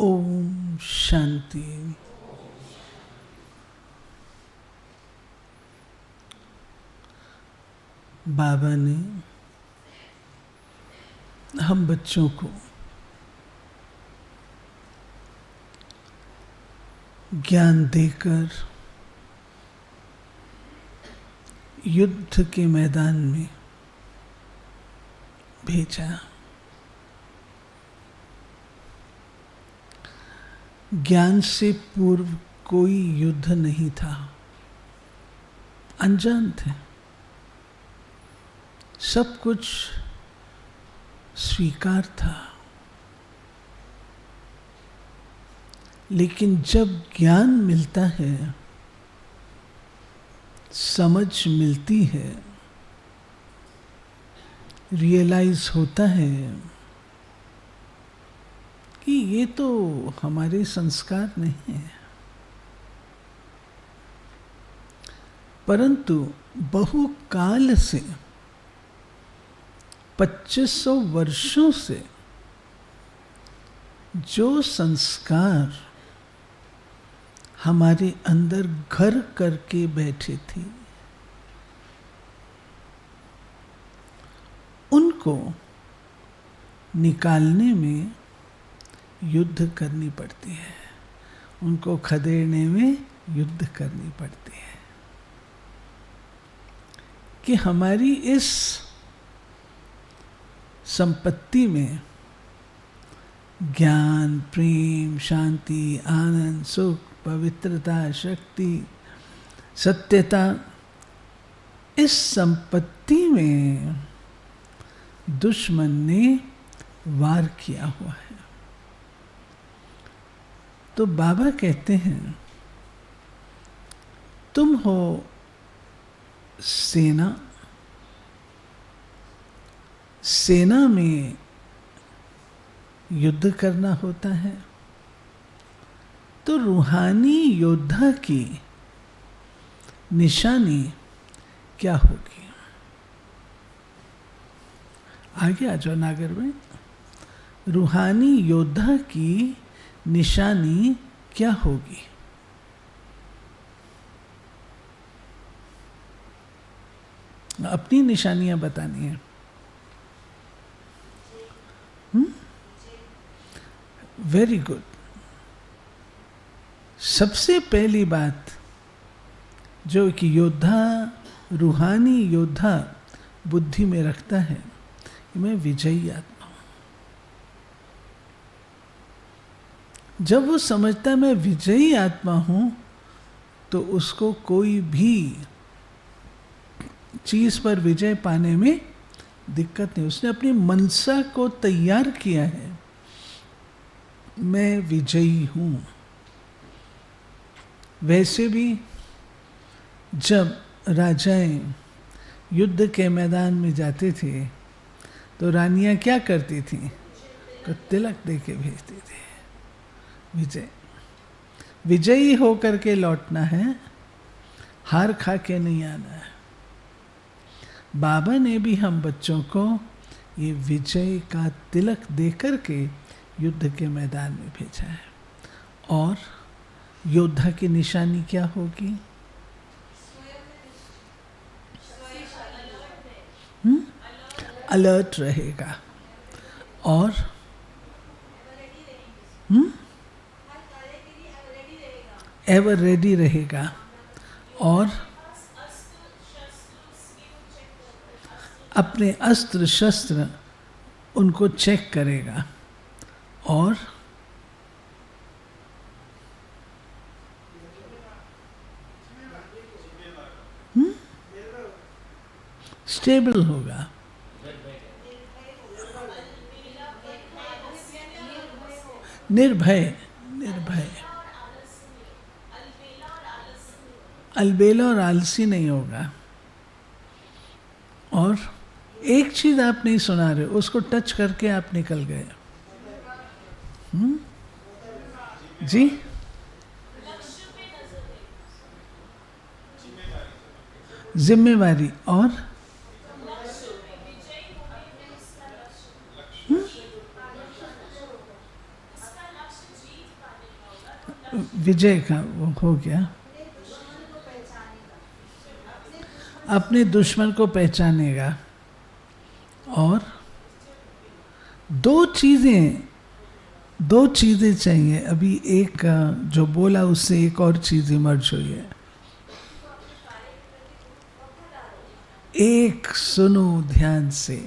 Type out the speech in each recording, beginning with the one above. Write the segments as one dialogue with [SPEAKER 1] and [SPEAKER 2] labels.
[SPEAKER 1] ओम शांति। बाबा ने हम बच्चों को ज्ञान देकर युद्ध के मैदान में भेजा। ज्ञान से पूर्व कोई युद्ध नहीं था, अनजान थे, सब कुछ स्वीकार था। लेकिन जब ज्ञान मिलता है, समझ मिलती है, रियलाइज होता है कि ये तो हमारे संस्कार नहीं है, परंतु बहुकाल से 2500 वर्षों से जो संस्कार हमारे अंदर घर करके बैठे थे, उनको निकालने में युद्ध करनी पड़ती है, उनको खदेड़ने में युद्ध करनी पड़ती है कि हमारी इस संपत्ति में ज्ञान, प्रेम, शांति, आनंद, सुख, पवित्रता, शक्ति, सत्यता, इस संपत्ति में दुश्मन ने वार किया हुआ है। तो बाबा कहते हैं, तुम हो सेना, सेना में युद्ध करना होता है, तो रूहानी योद्धा की निशानी क्या होगी? आगे आ जाओ नागर में। रूहानी योद्धा की निशानी क्या होगी? अपनी निशानियां बतानी है। Very good. सबसे पहली बात जो एक योद्धा, रूहानी योद्धा बुद्धि में रखता है कि मैं विजयी आत्मा हूं। जब वो समझता है मैं विजयी आत्मा हूं, तो उसको कोई भी चीज पर विजय पाने में दिक्कत नहीं। उसने अपनी मनसा को तैयार किया है, मैं विजयी हूं। वैसे भी जब राजाएं युद्ध के मैदान में जाते थे, तो रानियां क्या करती थीं? को तिलक दे के भेजती थी। विजयी होकर के लौटना है, हार खा के नहीं आना है। बाबा ने भी हम बच्चों को ये विजय का तिलक देकर के युद्ध के मैदान में भेजा है। और योद्धा की निशानी क्या होगी? अलर्ट रहेगा और एवर रेडी रहेगा और अपने अस्त्र शस्त्र उनको चेक करेगा और स्टेबल होगा। निर्भय, निर्भय, अलबेला और आलसी नहीं होगा। और एक चीज आप नहीं सुना रहे, उसको टच करके आप निकल गए। जी, जिम्मेवारी और विजय का वो हो गया, अपने दुश्मन को पहचानेगा। और दो चीजें चाहिए। अभी एक जो बोला उससे एक और चीज इमर्ज हुई है। एक सुनो ध्यान से,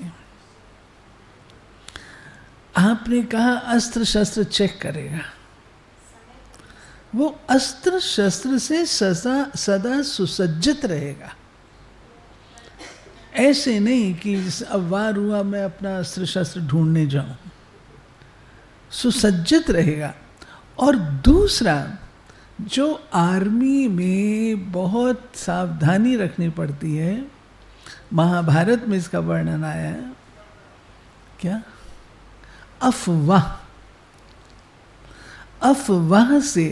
[SPEAKER 1] आपने कहा अस्त्र शस्त्र चेक करेगा। वो अस्त्र शस्त्र से सदा सुसज्जित रहेगा। ऐसे नहीं कि अब वार हुआ मैं अपना अस्त्र शस्त्र ढूंढने जाऊं। सुसज्जित रहेगा। और दूसरा, जो आर्मी में बहुत सावधानी रखनी पड़ती है, महाभारत में इसका वर्णन आया है, क्या? अफवाह से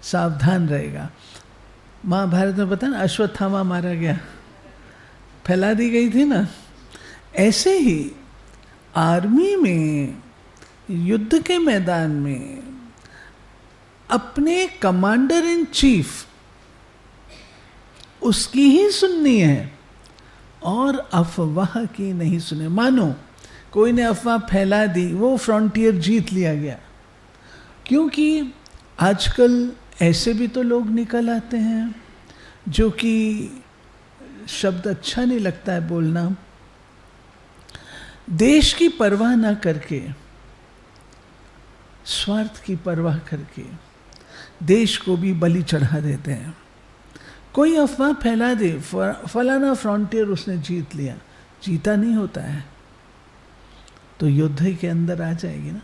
[SPEAKER 1] सावधान रहेगा। महाभारत में पता ना, अश्वत्थामा मारा गया, फैला दी गई थी ना। ऐसे ही आर्मी में, युद्ध के मैदान में अपने कमांडर इन चीफ उसकी ही सुननी है और अफवाह की नहीं सुने। मानो कोई ने अफवाह फैला दी, वो फ्रंटियर जीत लिया गया। क्योंकि आजकल ऐसे भी तो लोग निकल आते हैं जो कि शब्द अच्छा नहीं लगता है बोलना, देश की परवाह ना करके, स्वार्थ की परवाह करके देश को भी बलि चढ़ा देते हैं। कोई अफवाह फैला दे, फलाना फ्रंटियर उसने जीत लिया, जीता नहीं होता है, तो युद्ध के अंदर आ जाएगी ना,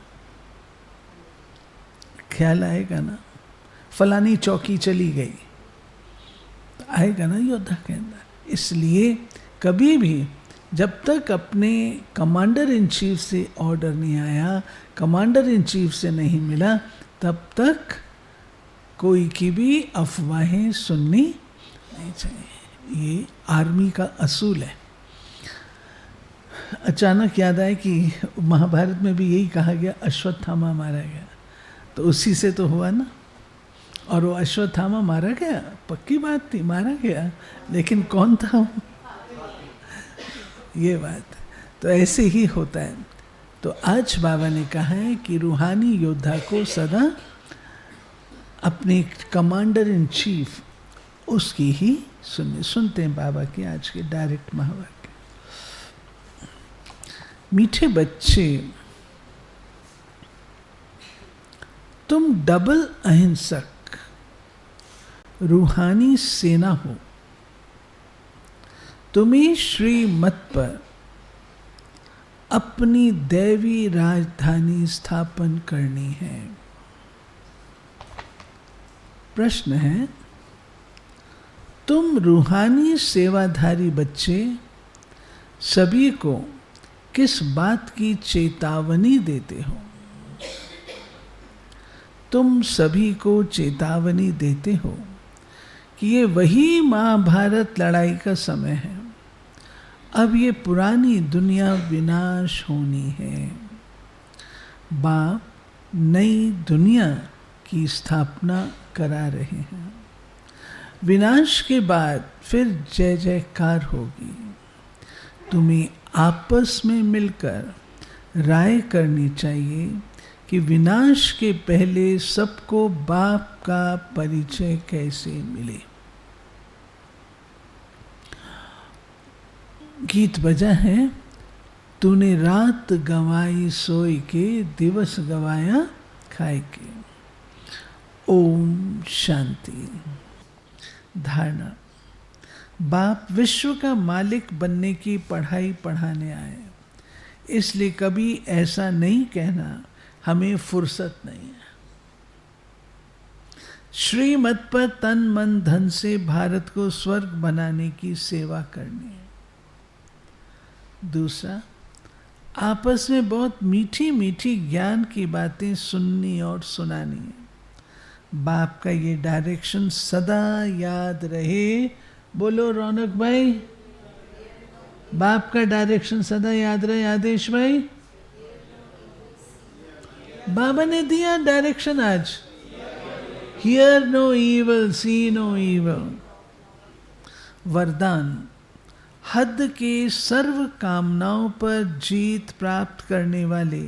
[SPEAKER 1] ख्याल आएगा ना। फलानी चौकी चली गई, तो आएगा ना युद्ध के अंदर। इसलिए कभी भी जब तक अपने कमांडर इन चीफ से ऑर्डर नहीं आया, कमांडर इन चीफ से नहीं मिला, तब तक कोई की भी अफवाहें सुननी नहीं चाहिए। ये आर्मी का असूल है। अचानक याद आया कि महाभारत में भी यही कहा गया, अश्वत्थामा मारा गया, तो उसी से तो हुआ ना। और वो अश्वत्थामा मारा गया, पक्की बात थी, मारा गया, लेकिन कौन था वो? ये बात। तो ऐसे ही होता है। तो आज बाबा ने कहा है कि रूहानी योद्धा को सदा अपने कमांडर इन चीफ उसकी ही सुनते हैं बाबा की आज के डायरेक्ट महावाक्य। मीठे बच्चे, तुम डबल अहिंसक रूहानी सेना हो। तुम्हें श्रीमत पर अपनी दैवी राजधानी स्थापन करनी है। प्रश्न है, तुम रूहानी सेवाधारी बच्चे सभी को किस बात की चेतावनी देते हो? तुम सभी को चेतावनी देते हो कि ये वही महाभारत लड़ाई का समय है। अब ये पुरानी दुनिया विनाश होनी है। बाप नई दुनिया की स्थापना करा रहे हैं। विनाश के बाद फिर जय जयकार होगी। तुम्हें आपस में मिलकर राय करनी चाहिए कि विनाश के पहले सबको बाप का परिचय कैसे मिले। गीत बजा है, तूने रात गवाई सोई के, दिवस गवाया खाए के। ओम शांति। धारणा, बाप विश्व का मालिक बनने की पढ़ाई पढ़ाने आए, इसलिए कभी ऐसा नहीं कहना हमें फुर्सत नहीं है। श्रीमत पर तन मन धन से भारत को स्वर्ग बनाने की सेवा करनी है। दूसरा, आपस में बहुत मीठी मीठी ज्ञान की बातें सुननी और सुनानी है। बाप का ये डायरेक्शन सदा याद रहे। बोलो रौनक भाई, बाप का डायरेक्शन सदा याद रहे। आदेश भाई, बाबा ने दिया डायरेक्शन आज, hear no evil, see no evil। वरदान, हद के सर्व कामनाओं पर जीत प्राप्त करने वाले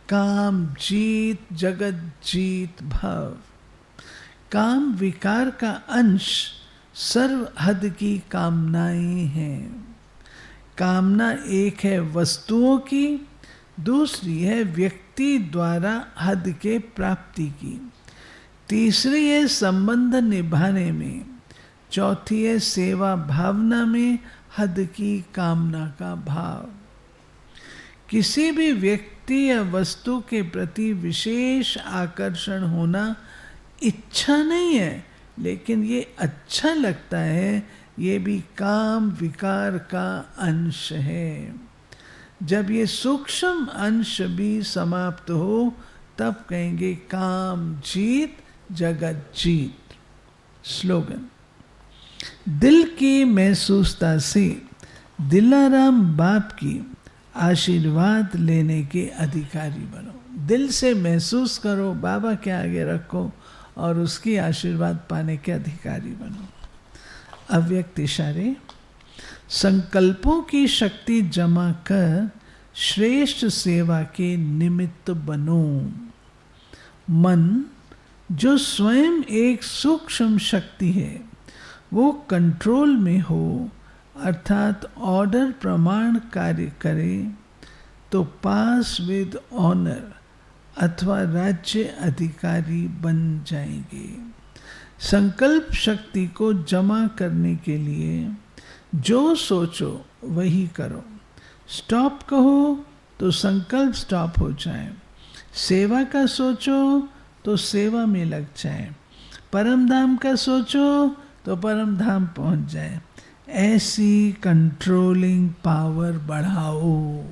[SPEAKER 1] काम जीत जगत जीत भव। काम विकार का अंश सर्व हद की कामनाएं हैं। कामना एक है वस्तुओं की, दूसरी है व्यक्ति द्वारा हद के प्राप्ति की, तीसरी है संबंध निभाने में, चौथी है सेवा भावना में हद की कामना का भाव। किसी भी व्यक्ति या वस्तु के प्रति विशेष आकर्षण होना इच्छा नहीं है, लेकिन ये अच्छा लगता है, ये भी काम विकार का अंश है। जब ये सूक्ष्म अंश भी समाप्त हो, तब कहेंगे काम जीत जगत जीत। स्लोगन, दिल की महसूसता से दिलाराम बाप की आशीर्वाद लेने के अधिकारी बनो। दिल से महसूस करो, बाबा के आगे रखो और उसकी आशीर्वाद पाने के अधिकारी बनो। अव्यक्त इशारे, संकल्पों की शक्ति जमा कर श्रेष्ठ सेवा के निमित्त बनो। मन जो स्वयं एक सूक्ष्म शक्ति है, वो कंट्रोल में हो, अर्थात ऑर्डर प्रमाण कार्य करे, तो पास विद ऑनर अथवा राज्य अधिकारी बन जाएंगे। संकल्प शक्ति को जमा करने के लिए जो सोचो वही करो। स्टॉप कहो तो संकल्प स्टॉप हो जाए, सेवा का सोचो तो सेवा में लग जाए, परम धाम का सोचो तो परम धाम पहुंच जाए। ऐसी कंट्रोलिंग पावर बढ़ाओ।